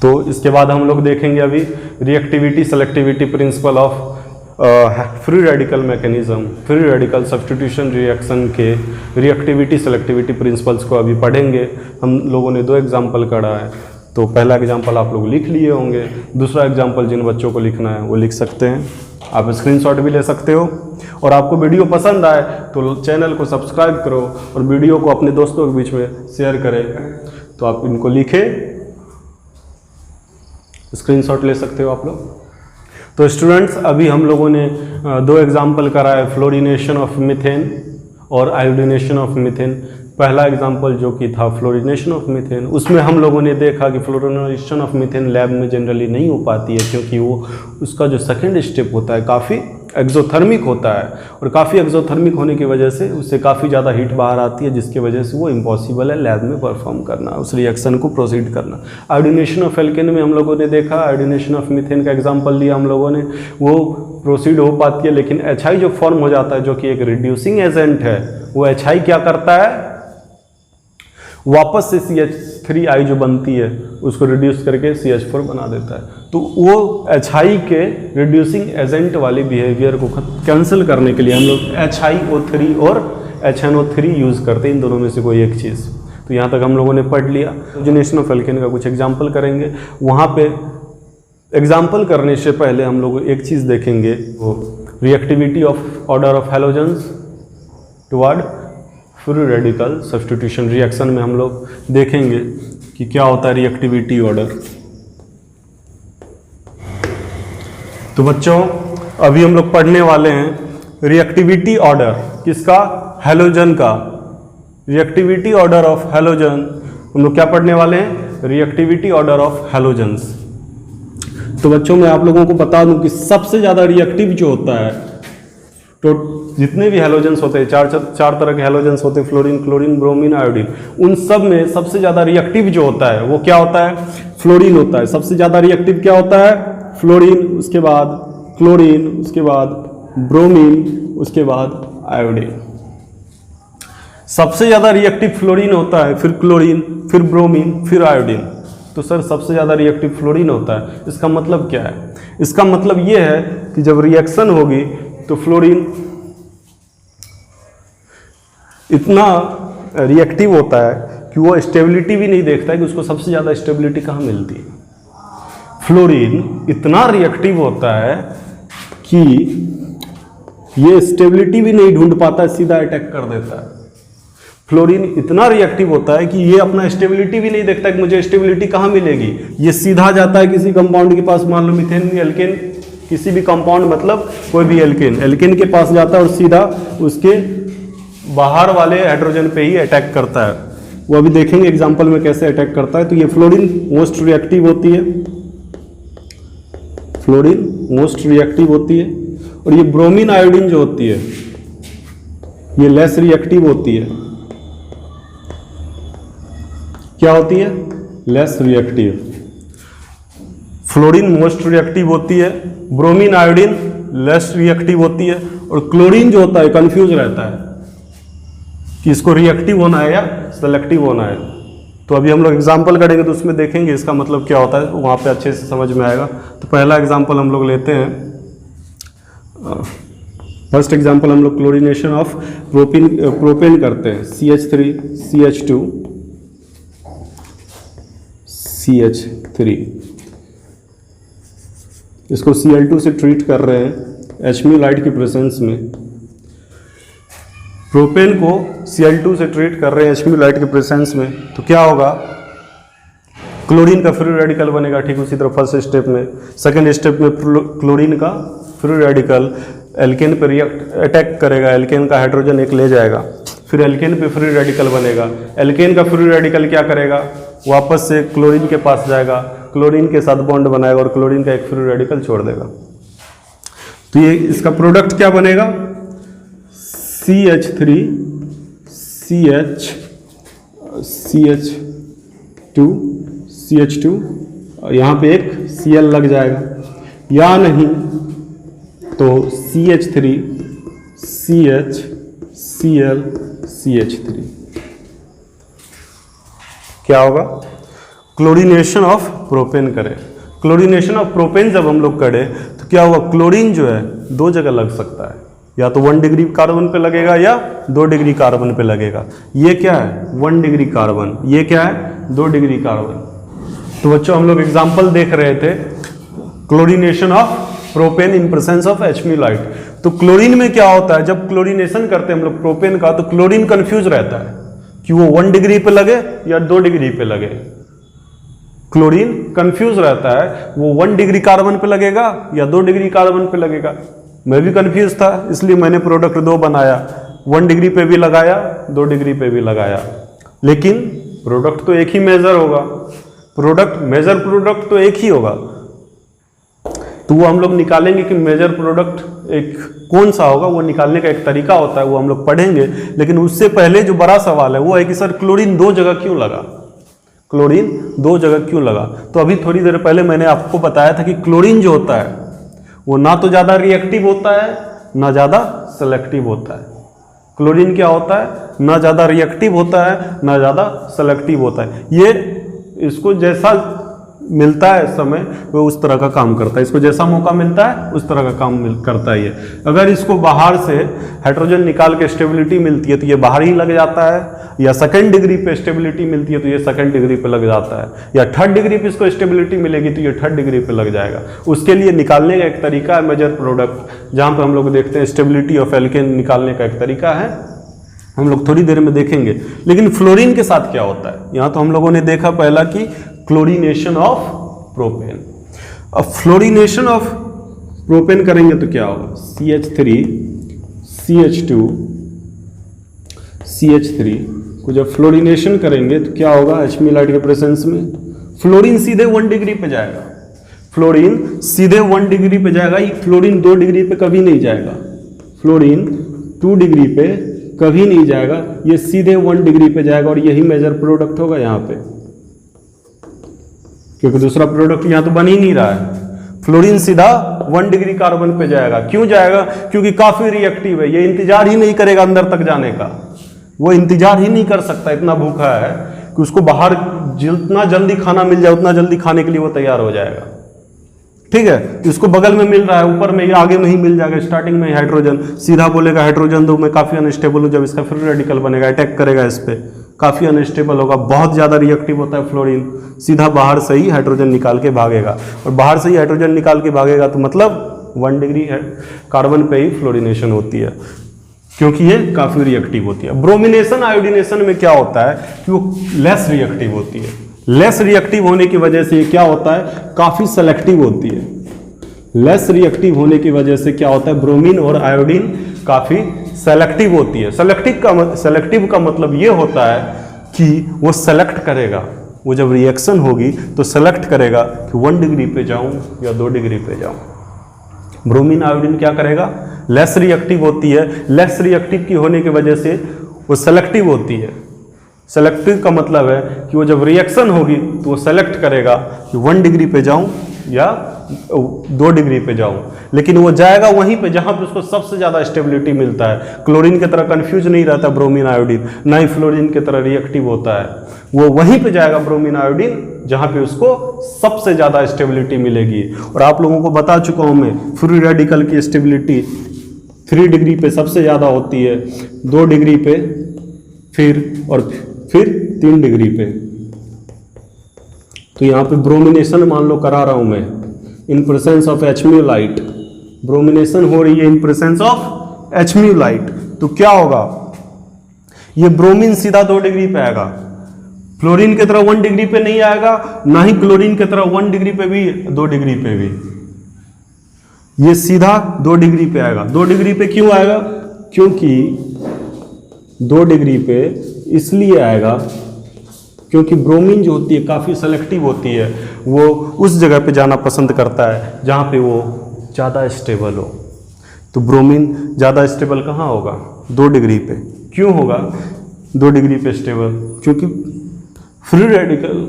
तो इसके बाद हम लोग देखेंगे अभी reactivity selectivity principle of free radical mechanism, free radical substitution reaction के रिएक्टिविटी सेलेक्टिविटी प्रिंसिपल्स को अभी पढ़ेंगे। हम लोगों ने 2 एग्जाम्पल करा है, तो पहला एग्जाम्पल आप लोग लिख लिए होंगे, दूसरा एग्जाम्पल जिन बच्चों को लिखना है वो लिख सकते हैं। आप स्क्रीनशॉट भी ले सकते हो। और आपको वीडियो पसंद आए तो चैनल को सब्सक्राइब करो और वीडियो को अपने दोस्तों के बीच में शेयर करें। तो आप इनको लिखें, स्क्रीनशॉट ले सकते हो आप लोग। तो स्टूडेंट्स, अभी हम लोगों ने 2 एग्जाम्पल करा है, फ्लोरिनेशन ऑफ मीथेन और आयोडीनेशन ऑफ मीथेन। पहला एग्जाम्पल जो कि था फ्लोरिनेशन ऑफ मीथेन, उसमें हम लोगों ने देखा कि फ्लोरिनेशन ऑफ मीथेन लैब में जनरली नहीं हो पाती है, क्योंकि वो उसका जो सेकंड स्टेप होता है काफ़ी एक्सोथर्मिक होता है, और काफ़ी एक्सोथर्मिक होने की वजह से उससे काफ़ी ज़्यादा हीट बाहर आती है, जिसकी वजह से वो इम्पॉसिबल है लैब में परफॉर्म करना, उस रिएक्शन को प्रोसीड करना। आयोडीनेशन ऑफ एल्केन में हम लोगों ने देखा, आयोडीनेशन ऑफ मीथेन का एग्जाम्पल लिया हम लोगों ने, वो प्रोसीड हो पाती है। लेकिन HI जो फॉर्म हो जाता है, जो कि एक रिड्यूसिंग एजेंट है, वो HI क्या करता है, वापस से CH3I जो बनती है उसको रिड्यूस करके CH4 बना देता है। तो वो HI के रिड्यूसिंग एजेंट वाली बिहेवियर को कैंसिल करने के लिए हम लोग HiO3 और HNO3 यूज़ करते हैं, इन दोनों में से कोई एक चीज़। तो यहाँ तक हम लोगों ने पढ़ लिया। हाइड्रोजनेशन ऑफ एल्केन का कुछ एग्जाम्पल करेंगे। वहाँ पे एग्जाम्पल करने से पहले हम लोग एक चीज़ देखेंगे, वो reactivity of order of halogens toward free radical substitution reaction में हम लोग देखेंगे कि क्या होता है रिएक्टिविटी ऑर्डर। तो बच्चों अभी हम लोग पढ़ने वाले हैं रिएक्टिविटी ऑर्डर किसका, हैलोजन का। रिएक्टिविटी ऑर्डर ऑफ हैलोजन हम लोग क्या पढ़ने वाले हैं, रिएक्टिविटी ऑर्डर ऑफ हैलोजेंस। तो बच्चों मैं आप लोगों को बता दूं कि सबसे ज़्यादा रिएक्टिव जो होता है, तो जितने भी हैलोजेंस होते हैं, चार तरह के हैलोजेंस होते हैं, फ्लोरीन, क्लोरीन, ब्रोमीन, आयोडीन, उन सब में सबसे ज़्यादा रिएक्टिव जो होता है वो क्या होता है, फ्लोरीन होता है। सबसे ज़्यादा रिएक्टिव क्या होता है, फ्लोरीन, उसके बाद क्लोरीन, उसके बाद ब्रोमीन, उसके बाद आयोडीन। सबसे ज़्यादा रिएक्टिव फ्लोरीन होता है, फिर क्लोरीन, फिर ब्रोमीन, फिर आयोडीन। तो सर सबसे ज़्यादा रिएक्टिव फ्लोरीन होता है, इसका मतलब क्या है? इसका मतलब ये है कि जब रिएक्शन होगी तो फ्लोरीन इतना रिएक्टिव होता है कि वो स्टेबिलिटी भी नहीं देखता है कि उसको सबसे ज़्यादा स्टेबिलिटी कहाँ मिलती है। फ्लोरीन इतना रिएक्टिव होता है कि ये स्टेबिलिटी भी नहीं ढूंढ पाता है, सीधा अटैक कर देता है। फ्लोरीन इतना रिएक्टिव होता है कि ये अपना स्टेबिलिटी भी नहीं देखता कि मुझे स्टेबिलिटी कहाँ मिलेगी, ये सीधा जाता है किसी कंपाउंड के पास, मान लो मीथेन, एल्केन, किसी भी कंपाउंड मतलब कोई भी एल्केन के पास जाता है और सीधा उसके बाहर वाले हाइड्रोजन पे ही अटैक करता है। वो अभी देखेंगे एग्जांपल में कैसे अटैक करता है। तो ये फ्लोरीन मोस्ट रिएक्टिव होती है, फ्लोरीन मोस्ट रिएक्टिव होती है, और ये ब्रोमीन आयोडीन जो होती है ये लेस रिएक्टिव होती है। क्या होती है, less reactive. Fluorine most reactive होती है, ब्रोमीन आयोडीन लेस रिएक्टिव होती है, और क्लोरीन जो होता है कंफ्यूज रहता है कि इसको रिएक्टिव होना है या सेलेक्टिव होना है। तो अभी हम लोग एग्जांपल करेंगे तो उसमें देखेंगे इसका मतलब क्या होता है, वहाँ पे अच्छे से समझ में आएगा। तो पहला एग्जांपल हम लोग लेते हैं, फर्स्ट एग्जांपल हम लोग क्लोरीनेशन ऑफ प्रोपेन करते हैं। CH3 CH2 CH3, इसको Cl2 से ट्रीट कर रहे हैं HMu लाइट की प्रेजेंस में। प्रोपेन को Cl2 से ट्रीट कर रहे हैं HMu लाइट के प्रेजेंस में, तो क्या होगा, क्लोरीन का फ्री रेडिकल बनेगा। ठीक उसी तरह फर्स्ट स्टेप में, सेकंड स्टेप में क्लोरीन का फ्री रेडिकल एल्केन पर अटैक करेगा, एल्केन का हाइड्रोजन एक ले जाएगा, फिर एल्केन पे फ्री रेडिकल बनेगा। एल्केन का फ्री रेडिकल क्या करेगा, वापस से क्लोरीन के पास जाएगा, क्लोरीन के साथ बॉन्ड बनाएगा और क्लोरीन का एक फ्री रेडिकल छोड़ देगा। तो ये इसका प्रोडक्ट क्या बनेगा, CH3 CH2 यहाँ पे एक Cl लग जाएगा, या नहीं तो CH3 CH CH3 क्या होगा, क्लोरीनेशन ऑफ प्रोपेन करें। क्लोरीनेशन ऑफ प्रोपेन जब हम लोग करें तो क्या होगा, क्लोरीन जो है दो जगह लग सकता है, या तो 1 डिग्री कार्बन पे लगेगा या 2 डिग्री कार्बन पे लगेगा। ये क्या है, 1 डिग्री कार्बन, ये क्या है, 2 डिग्री कार्बन। तो बच्चों हम लोग एग्जाम्पल देख रहे थे chlorination of propane in presence of HMu light. तो क्लोरीन में क्या होता है, जब क्लोरीनेशन करते हैं हम लोग प्रोपेन का, तो क्लोरीन कंफ्यूज रहता है कि वो 1 डिग्री पे लगे या 2 डिग्री पे लगे। क्लोरीन कंफ्यूज रहता है, वो 1 डिग्री कार्बन पे लगेगा या 2 डिग्री कार्बन पे लगेगा। मैं भी कंफ्यूज था, इसलिए मैंने प्रोडक्ट 2 बनाया, 1 डिग्री पे भी लगाया, 2 डिग्री पे भी लगाया, लेकिन प्रोडक्ट तो एक ही मेजर होगा, प्रोडक्ट तो एक ही होगा। तो वो हम लोग निकालेंगे कि मेजर प्रोडक्ट एक कौन सा होगा, वो निकालने का एक तरीका होता है, वो हम लोग पढ़ेंगे। लेकिन उससे पहले जो बड़ा सवाल है वो है कि सर क्लोरीन 2 जगह क्यों लगा, क्लोरीन 2 जगह क्यों लगा। तो अभी थोड़ी देर पहले मैंने आपको बताया था कि क्लोरीन जो होता है वो ना तो ज़्यादा रिएक्टिव होता है ना ज़्यादा सेलेक्टिव होता है। क्लोरीन क्या होता है, ना ज़्यादा रिएक्टिव होता है ना ज़्यादा सेलेक्टिव होता है। ये इसको जैसा मिलता है समय वो उस तरह का काम करता है, इसको जैसा मौका मिलता है उस तरह का काम करता है। ये अगर इसको बाहर से हाइड्रोजन निकाल के स्टेबिलिटी मिलती है तो ये बाहर ही लग जाता है, या सेकंड डिग्री पे स्टेबिलिटी मिलती है तो ये सेकंड डिग्री पे लग जाता है, या थर्ड डिग्री पे इसको स्टेबिलिटी मिलेगी तो ये थर्ड डिग्री पे लग जाएगा। उसके लिए निकालने का एक तरीका है मेजर प्रोडक्ट, जहाँ पे हम लोग देखते हैं स्टेबिलिटी ऑफ एल्केन निकालने का एक तरीका है, हम लोग थोड़ी देर में देखेंगे। लेकिन फ्लोरीन के साथ क्या होता है, यहाँ तो हम लोगों ने देखा पहला कि क्लोरीनेशन ऑफ प्रोपेन। अब फ्लोरीनेशन ऑफ प्रोपेन करेंगे तो क्या होगा, CH3 CH2 CH3 को जब फ्लोरीनेशन करेंगे तो क्या होगा, HMl लाइट के प्रेजेंस में फ्लोरीन सीधे 1 डिग्री पे जाएगा, फ्लोरीन सीधे 1 डिग्री पे जाएगा। ये फ्लोरीन 2 डिग्री पे कभी नहीं जाएगा, फ्लोरीन 2 डिग्री पे कभी नहीं जाएगा, ये सीधे 1 डिग्री पे जाएगा और यही मेजर प्रोडक्ट होगा यहाँ पे, क्योंकि दूसरा प्रोडक्ट यहाँ तो बन ही नहीं रहा है। फ्लोरीन सीधा 1 डिग्री कार्बन पे जाएगा। क्यों जाएगा, क्योंकि काफी रिएक्टिव है, ये इंतजार ही नहीं करेगा अंदर तक जाने का, वो इंतजार ही नहीं कर सकता, इतना भूखा है कि उसको बाहर जितना जल्दी खाना मिल जाए उतना जल्दी खाने के लिए वो तैयार हो जाएगा। ठीक है, इसको बगल में मिल रहा है, ऊपर में आगे में ही मिल जाएगा, स्टार्टिंग में हाइड्रोजन, सीधा बोलेगा हाइड्रोजन दो, मैं काफी अनस्टेबल हूं, जब इसका फ्री रेडिकल बनेगा अटैक करेगा इस पे, काफी अनस्टेबल होगा, बहुत ज्यादा रिएक्टिव होता है फ्लोरीन, सीधा बाहर से ही हाइड्रोजन निकाल के भागेगा, और बाहर से ही हाइड्रोजन निकाल के भागेगा तो मतलब 1 डिग्री है कार्बन पे ही फ्लोरीनेशन होती है, क्योंकि ये काफी रिएक्टिव होती है। ब्रोमिनेशन आयोडीनेशन में क्या होता है कि वो लेस रिएक्टिव होती है, लेस रिएक्टिव होने की वजह से क्या होता है, काफी सेलेक्टिव होती है। लेस रिएक्टिव होने की वजह से क्या होता है, ब्रोमीन और आयोडीन काफी सेलेक्टिव होती है। सेलेक्टिव का मतलब ये होता है कि वो सेलेक्ट करेगा, वो जब रिएक्शन होगी तो सेलेक्ट करेगा कि 1 डिग्री पे जाऊं या 2 डिग्री पे जाऊं। ब्रोमीन आयोडीन क्या करेगा, लेस रिएक्टिव होती है, लेस रिएक्टिव की होने की वजह से वो सेलेक्टिव होती है। सेलेक्टिव का मतलब है कि वो जब रिएक्शन होगी तो वो सेलेक्ट करेगा कि 1 डिग्री पे जाऊं या 2 डिग्री पे जाऊं, लेकिन वो जाएगा वहीं पे जहां पे उसको सबसे ज्यादा स्टेबिलिटी मिलता है। क्लोरीन की तरह कंफ्यूज नहीं रहता ब्रोमीन आयोडीन, ना ही फ्लोरीन की तरह रिएक्टिव होता है, वो वहीं पे जाएगा ब्रोमीन आयोडीन जहां पे उसको सबसे ज्यादा स्टेबिलिटी मिलेगी। और आप लोगों को बता चुका हूं मैं, फ्री रेडिकल की स्टेबिलिटी 3 डिग्री पे सबसे ज्यादा होती है, 2 डिग्री पे फिर 3 डिग्री पे। तो यहाँ पे ब्रोमिनेशन मान लो करा रहा हूं मैं इन presence of HMu light, bromination हो रही है इन प्रेजेंस ऑफ HMu लाइट, तो क्या होगा, ये ब्रोमीन सीधा 2 डिग्री पे आएगा, फ्लोरीन की तरह 1 डिग्री पे नहीं आएगा, ना ही क्लोरीन की तरह 1 डिग्री पे भी 2 डिग्री पे भी, ये सीधा 2 डिग्री पे आएगा। 2 डिग्री पे क्यों आएगा, क्योंकि 2 डिग्री पे इसलिए आएगा क्योंकि ब्रोमीन जो होती है काफ़ी सेलेक्टिव होती है, वो उस जगह पे जाना पसंद करता है जहाँ पे वो ज़्यादा स्टेबल हो। तो ब्रोमीन ज़्यादा स्टेबल कहाँ होगा, 2 डिग्री पे। क्यों होगा 2 डिग्री पे स्टेबल, क्योंकि फ्री रेडिकल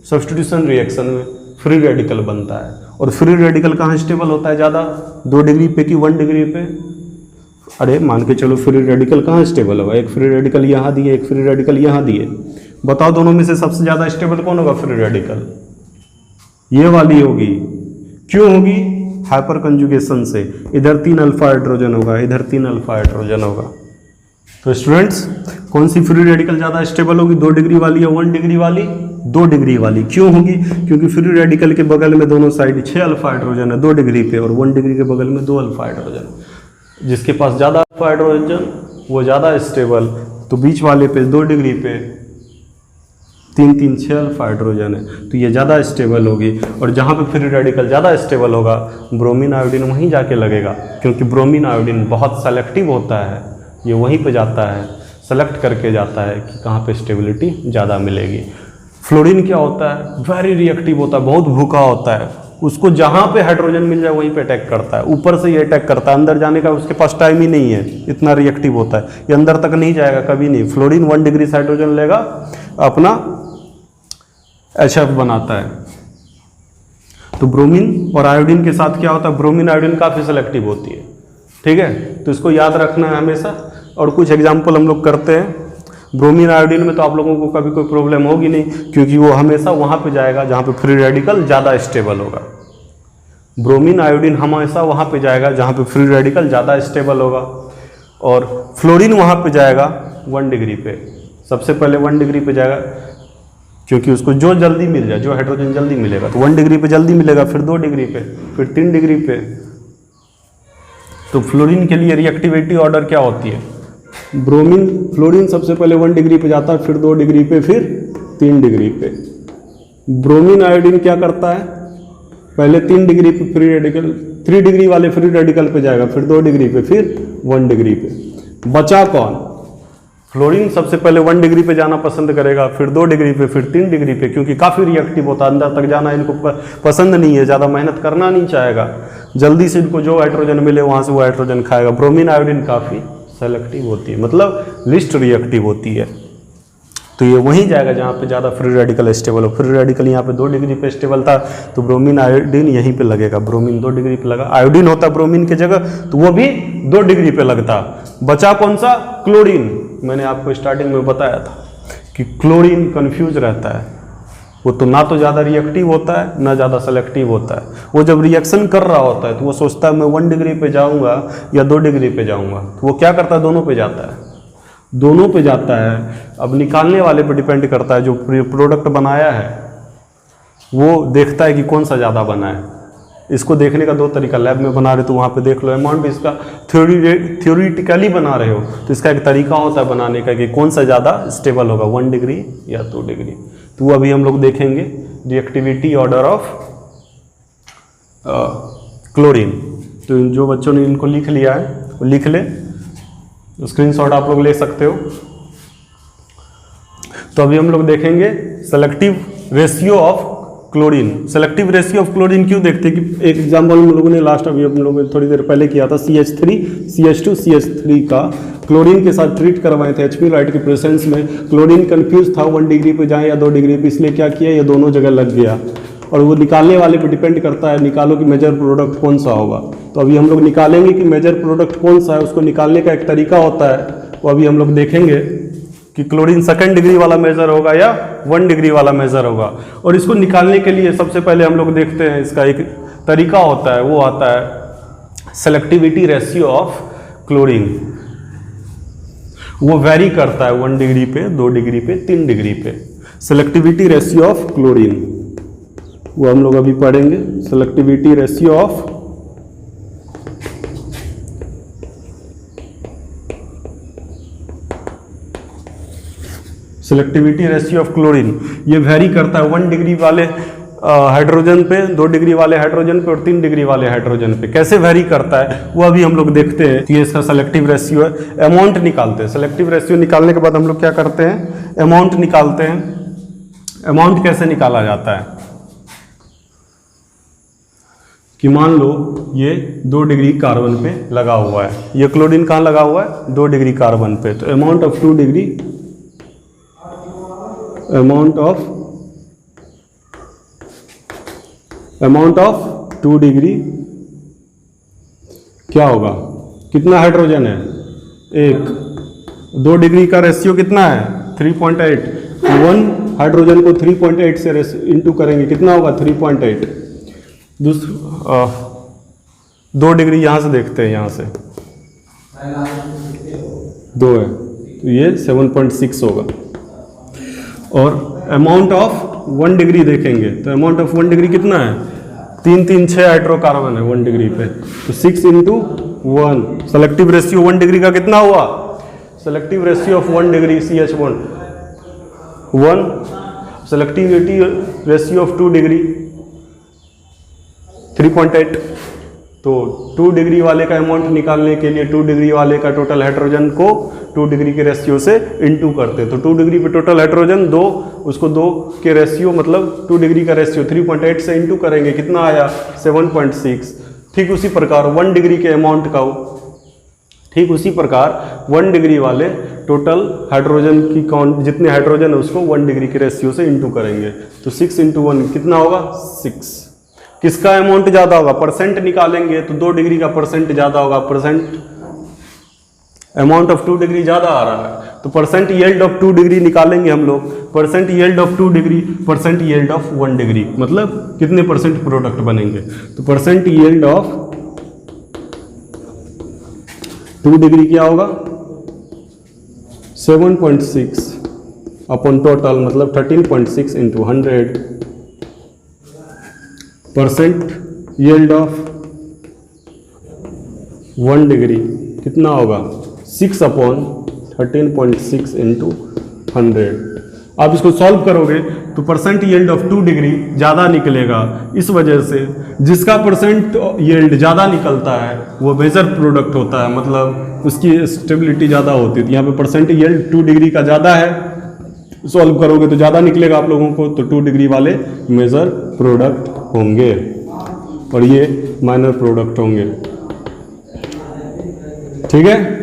सब्स्टिट्यूशन रिएक्शन में फ्री रेडिकल बनता है, और फ्री रेडिकल कहाँ स्टेबल होता है ज़्यादा, 2 डिग्री पे कि 1 डिग्री पे। अरे मान के चलो फ्री रेडिकल कहाँ स्टेबल होगा, एक फ्री रेडिकल यहाँ दिए, एक फ्री रेडिकल यहाँ दिए, बताओ दोनों में से सबसे ज़्यादा स्टेबल कौन होगा, फ्री रेडिकल, ये वाली होगी। क्यों होगी, हाइपर कंजुगेशन से, इधर 3 अल्फा हाइड्रोजन होगा, इधर 3 अल्फा हाइड्रोजन होगा। तो स्टूडेंट्स कौन सी फ्री रेडिकल ज़्यादा स्टेबल होगी, 2 डिग्री वाली या 1 डिग्री वाली, 2 डिग्री वाली। क्यों होगी, क्योंकि फ्री रेडिकल के बगल में दोनों साइड 6 अल्फा हाइड्रोजन है 2 डिग्री पे, और 1 डिग्री के बगल में 2 अल्फा हाइड्रोजन। जिसके पास ज़्यादा अल्फा हाइड्रोजन वो ज़्यादा स्टेबल, तो बीच वाले पे 2 डिग्री पे 3 6 अल्फा हाइड्रोजन है, तो ये ज़्यादा स्टेबल होगी। और जहाँ पे फ्री रेडिकल ज़्यादा स्टेबल होगा ब्रोमीन आयोडीन वहीं जाके लगेगा, क्योंकि ब्रोमीन आयोडीन बहुत सेलेक्टिव होता है, ये वहीं पे जाता है, सेलेक्ट करके जाता है कि कहाँ पे स्टेबिलिटी ज़्यादा मिलेगी। फ्लोरीन क्या होता है, वेरी रिएक्टिव होता है, बहुत भूखा होता है, उसको जहाँ पे हाइड्रोजन मिल जाए वहीं पे अटैक करता है, ऊपर से ये अटैक करता है, अंदर जाने का उसके पास टाइम ही नहीं है, इतना रिएक्टिव होता है, ये अंदर तक नहीं जाएगा कभी नहीं। फ्लोरीन 1 डिग्री से हाइड्रोजन लेगा, अपना HF बनाता है। तो ब्रोमीन और आयोडीन के साथ क्या होता है, ब्रोमीन आयोडीन काफ़ी सेलेक्टिव होती है, ठीक है, तो इसको याद रखना है हमेशा। और कुछ एग्जाम्पल हम लोग करते हैं। ब्रोमीन आयोडीन में तो आप लोगों को कभी कोई प्रॉब्लम होगी नहीं, क्योंकि वो हमेशा वहाँ पे जाएगा जहाँ पे फ्री रेडिकल ज़्यादा स्टेबल होगा। ब्रोमीन आयोडीन हमेशा वहाँ पे जाएगा जहाँ पे फ्री रेडिकल ज़्यादा स्टेबल होगा। और फ्लोरीन वहाँ पे जाएगा 1 डिग्री पे, सबसे पहले 1 डिग्री पे जाएगा, क्योंकि उसको जो जल्दी मिल जाए, जो हाइड्रोजन जल्दी मिलेगा, तो 1 डिग्री पे जल्दी मिलेगा, फिर 2 डिग्री पे, फिर 3 डिग्री पे। तो फ्लोरीन के लिए रिएक्टिविटी ऑर्डर क्या होती है? फ्लोरीन सबसे पहले 1 डिग्री पे जाता है, फिर 2 डिग्री पे, फिर 3 डिग्री पे। ब्रोमीन आयोडीन क्या करता है? पहले 3 डिग्री पे फ्री रेडिकल, 3 डिग्री वाले फ्री रेडिकल पे जाएगा, फिर 2 डिग्री पे, फिर 1 डिग्री पे। बचा कौन? फ्लोरीन सबसे पहले 1 डिग्री पे जाना पसंद करेगा, फिर 2 डिग्री पे, फिर 3 डिग्री पे, क्योंकि काफ़ी रिएक्टिव होता है, अंदर तक जाना इनको पसंद नहीं है, ज़्यादा मेहनत करना नहीं चाहेगा, जल्दी से इनको जो हाइड्रोजन मिले वहाँ से वो हाइड्रोजन खाएगा। ब्रोमीन आयोडीन काफ़ी सेलेक्टिव होती है, मतलब लिस्ट रिएक्टिव होती है, तो ये वहीं जाएगा जहाँ पे ज़्यादा फ्री रेडिकल स्टेबल हो। फ्री रेडिकल यहाँ पे 2 डिग्री पे स्टेबल था, तो ब्रोमीन आयोडीन यहीं पे लगेगा। ब्रोमीन 2 डिग्री पे लगा, आयोडीन होता ब्रोमीन की जगह, तो वो भी 2 डिग्री पे लगता। बचा कौन सा? क्लोरीन। मैंने आपको स्टार्टिंग में बताया था कि क्लोरीन कन्फ्यूज रहता है, वो तो ना तो ज़्यादा रिएक्टिव होता है ना ज़्यादा सेलेक्टिव होता है। वो जब रिएक्शन कर रहा होता है तो वो सोचता है मैं 1 डिग्री पे जाऊँगा या 2 डिग्री पे जाऊँगा, तो वो क्या करता है? दोनों पे जाता है, दोनों पे जाता है। अब निकालने वाले पे डिपेंड करता है, जो प्रोडक्ट बनाया है वो देखता है कि कौन सा ज़्यादा बना है। इसको देखने का 2 तरीका, लैब में बना रहे तो वहाँ पे देख लो, अमाउंट भी इसका थ्योरेटिकली बना रहे हो तो इसका एक तरीका होता है बनाने का कि कौन सा ज़्यादा स्टेबल होगा, 1 डिग्री या 2 डिग्री। तो वो अभी हम लोग देखेंगे रिएक्टिविटी ऑर्डर ऑफ क्लोरीन। तो जो बच्चों ने इनको लिख लिया है वो लिख ले, स्क्रीनशॉट आप लोग ले सकते हो। तो अभी हम लोग देखेंगे selective ratio of chlorine. Selective ratio of chlorine क्यों देखते हैं कि एक एग्जाम्पल हम लोगों ने लास्ट अभी हम लोगों ने थोड़ी देर पहले किया था, CH3 CH2 CH3 का क्लोरीन के साथ ट्रीट करवाए थे HP राइट के प्रेजेंस में। क्लोरीन कंफ्यूज था 1 डिग्री पे जाए या 2 डिग्री पे, इसलिए क्या किया, ये दोनों जगह लग गया। और वो निकालने वाले पे डिपेंड करता है, निकालो कि मेजर प्रोडक्ट कौन सा होगा। तो अभी हम लोग निकालेंगे कि मेजर प्रोडक्ट कौन सा है, उसको निकालने का एक तरीका होता है, वो अभी हम लोग देखेंगे कि क्लोरीन 2nd डिग्री वाला मेजर होगा या 1 डिग्री वाला मेजर होगा। और इसको निकालने के लिए सबसे पहले हम लोग देखते हैं, इसका एक तरीका होता है, वो आता है सेलेक्टिविटी रेशियो ऑफ क्लोरीन। वो वेरी करता है 1 डिग्री पे, 2 डिग्री पे, 3 डिग्री पे। सेलेक्टिविटी रेशियो ऑफ क्लोरीन वो हम लोग अभी पढ़ेंगे। Selectivity ratio of selectivity ratio of chlorine, ये वेरी करता है 1 डिग्री वाले हाइड्रोजन पे, 2 डिग्री वाले हाइड्रोजन पे और 3 डिग्री वाले हाइड्रोजन पे। कैसे वेरी करता है वो अभी हम लोग देखते हैं। ये इसका सेलेक्टिव रेशियो है। अमाउंट निकालते हैं। सेलेक्टिव रेशियो निकालने के बाद हम लोग क्या करते हैं? अमाउंट निकालते हैं। अमाउंट कैसे निकाला जाता है कि मान लो ये 2 डिग्री कार्बन पे लगा हुआ है, ये क्लोरीन कहाँ लगा हुआ है? 2 डिग्री कार्बन पे। तो amount of 2 degree, amount of 2 degree क्या होगा? कितना हाइड्रोजन है? 1। 2 डिग्री का रेशियो कितना है? 3.8। 1 हाइड्रोजन को 3.8 से इंटू करेंगे, कितना होगा? 3.8। 2 डिग्री यहाँ से देखते हैं, यहाँ से 2 है तो ये 7.6 होगा। और अमाउंट ऑफ 1 डिग्री देखेंगे तो अमाउंट ऑफ 1 डिग्री कितना है? 3 3 6 हाइड्रोकार्बन है 1 डिग्री पे, तो 6 × 1। सेलेक्टिव रेशियो 1 डिग्री का कितना हुआ? Selective ratio of 1 degree CH1 1। Selectivity ratio of 2 degree 3.8। तो 2 डिग्री वाले का अमाउंट निकालने के लिए 2 डिग्री वाले का टोटल हाइड्रोजन को 2 डिग्री के रेशियो से इंटू करते हैं। तो 2 डिग्री पे टोटल हाइड्रोजन 2, उसको 2 के रेशियो मतलब 2 डिग्री का रेशियो 3.8 से इंटू करेंगे, कितना आया? 7.6। ठीक उसी प्रकार 1 डिग्री के अमाउंट का, ठीक उसी प्रकार 1 डिग्री वाले टोटल हाइड्रोजन की काउंट, जितने हाइड्रोजन है उसको 1 डिग्री के रेशियो से इंटू करेंगे। तो 6 × 1 कितना होगा? 6। किसका अमाउंट ज़्यादा होगा? परसेंट निकालेंगे तो 2 डिग्री का परसेंट ज़्यादा होगा। परसेंट अमाउंट ऑफ 2 डिग्री ज़्यादा आ रहा है, तो परसेंट यील्ड ऑफ 2 डिग्री निकालेंगे हम लोग। Percent yield of 2 degree, percent yield of 1 degree, मतलब कितने परसेंट प्रोडक्ट बनेंगे। तो परसेंट यील्ड ऑफ 2 डिग्री क्या होगा, 7.6 अपॉन टोटल, मतलब 13.6 into 100। Percent yield of 1 degree कितना होगा, 6 अपॉन 13.6 इंटू 100। आप इसको सॉल्व करोगे तो परसेंट यील्ड ऑफ 2 डिग्री ज़्यादा निकलेगा। इस वजह से जिसका परसेंट यील्ड ज़्यादा निकलता है वो मेजर प्रोडक्ट होता है, मतलब उसकी स्टेबिलिटी ज़्यादा होती है। यहाँ पे परसेंट यील्ड 2 डिग्री का ज़्यादा है, सॉल्व करोगे तो ज़्यादा निकलेगा आप लोगों को, तो 2 डिग्री वाले मेजर प्रोडक्ट होंगे और ये माइनर प्रोडक्ट होंगे। ठीक है,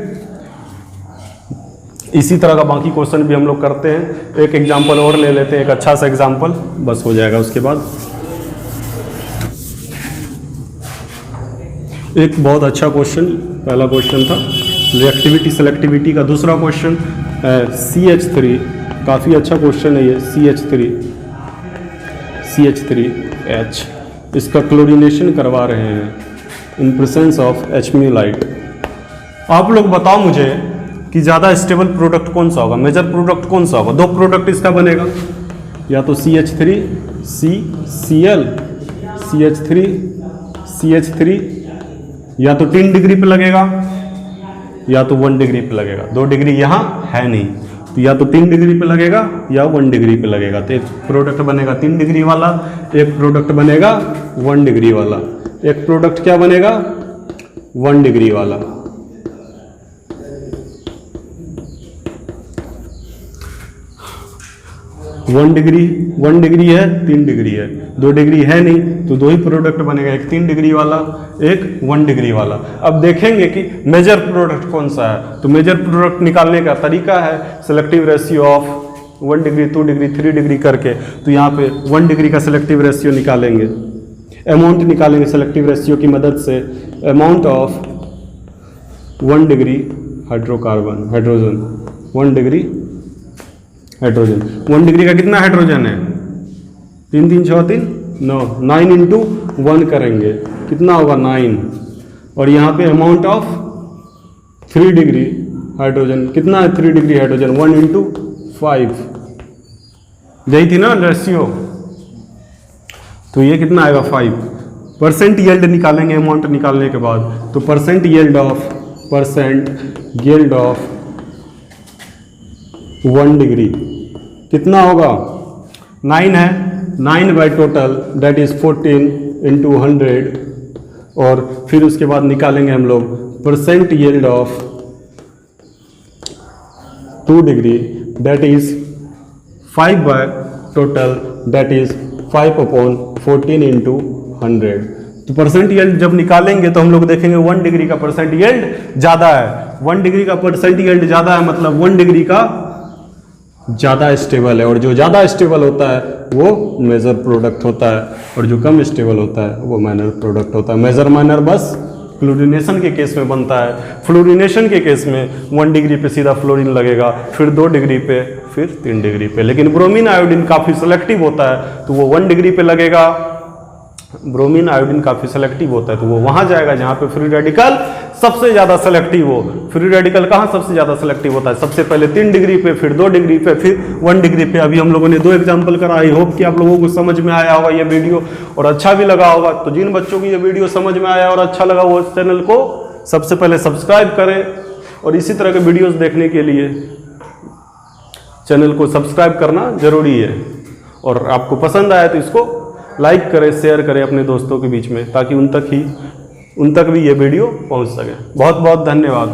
इसी तरह का बाकी क्वेश्चन भी हम लोग करते हैं। एक एग्जांपल और ले लेते हैं, एक अच्छा सा एग्जांपल, बस हो जाएगा। उसके बाद एक बहुत अच्छा क्वेश्चन, पहला क्वेश्चन था रिएक्टिविटी सेलेक्टिविटी का, दूसरा क्वेश्चन है CH3, काफ़ी अच्छा क्वेश्चन है ये। CH3H, इसका क्लोरीनेशन करवा रहे हैं इन प्रेजेंस ऑफ HMuLite। आप लोग बताओ मुझे कि ज़्यादा स्टेबल प्रोडक्ट कौन सा होगा, मेजर प्रोडक्ट कौन सा होगा। 2 प्रोडक्ट इसका बनेगा, या तो CH3CCl, CH3 या तो 3 डिग्री पे लगेगा या तो 1 डिग्री पे लगेगा। 2 डिग्री यहाँ है नहीं, तो या तो 3 डिग्री पे लगेगा या 1 डिग्री पे लगेगा। तो एक प्रोडक्ट बनेगा 3 डिग्री वाला, एक प्रोडक्ट बनेगा 1 डिग्री वाला। एक प्रोडक्ट क्या बनेगा, 1 डिग्री वाला। वन डिग्री है, 3 डिग्री है, 2 डिग्री है नहीं, तो 2 ही प्रोडक्ट बनेगा, एक 3 डिग्री वाला, एक 1 डिग्री वाला। अब देखेंगे कि मेजर प्रोडक्ट कौन सा है। तो मेजर प्रोडक्ट निकालने का तरीका है selective ratio of 1 degree, 2 degree, 3 degree करके। तो यहाँ पे 1 डिग्री का सेलेक्टिव रेशियो निकालेंगे, अमाउंट निकालेंगे सेलेक्टिव रेशियो की मदद से। Amount of 1 degree hydrogen, 1 degree hydrogen, 1 degree का कितना हाइड्रोजन है, 3 3 6 3 9, 9 इंटू 1 करेंगे, कितना होगा 9। और यहाँ पे अमाउंट ऑफ 3 डिग्री हाइड्रोजन, कितना है 3 डिग्री हाइड्रोजन, 1 इंटू 5, यही थी ना रेशियो। तो ये कितना आएगा 5। परसेंट यील्ड निकालेंगे अमाउंट निकालने के बाद। तो परसेंट यील्ड ऑफ 1 डिग्री कितना होगा, 9 है, 9 by total that is 14 into 100। और फिर उसके बाद निकालेंगे हम लोग percent yield of 2 degree that is 5 by total that is 5 upon 14 into 100। तो परसेंट यील्ड जब निकालेंगे तो हम लोग देखेंगे 1 डिग्री का परसेंट यील्ड ज़्यादा है। 1 डिग्री का परसेंट यील्ड ज़्यादा है, मतलब 1 डिग्री का ज़्यादा स्टेबल है, और जो ज़्यादा स्टेबल होता है वो मेजर प्रोडक्ट होता है, और जो कम स्टेबल होता है वो माइनर प्रोडक्ट होता है। मेजर माइनर बस क्लोरीनेशन के केस में बनता है। फ्लोरीनेशन के केस में 1 डिग्री पे सीधा फ्लोरीन लगेगा, फिर 2 डिग्री पे, फिर 3 डिग्री पे। लेकिन ब्रोमीन आयोडीन काफ़ी सेलेक्टिव होता है, तो वो 1 डिग्री पे लगेगा। ब्रोमीन आयोडीन काफ़ी सेलेक्टिव होता है, तो वो वहाँ जाएगा जहाँ पे फ्री रेडिकल सबसे ज़्यादा सेलेक्टिव हो। फ्री रेडिकल कहाँ सबसे ज़्यादा सेलेक्टिव होता है, सबसे पहले 3 डिग्री पे, फिर 2 डिग्री पे, फिर 1 डिग्री पे। अभी हम लोगों ने 2 एग्जाम्पल करा। आई होप कि आप लोगों को समझ में आया होगा ये वीडियो और अच्छा भी लगा होगा। तो जिन बच्चों को ये वीडियो समझ में आया और अच्छा लगा वो इस चैनल को सबसे पहले सब्सक्राइब करें, और इसी तरह के वीडियोस देखने के लिए चैनल को सब्सक्राइब करना ज़रूरी है। और आपको पसंद आया तो इसको लाइक करें, शेयर करें अपने दोस्तों के बीच में, ताकि उन तक भी ये वीडियो पहुंच सके। बहुत बहुत धन्यवाद।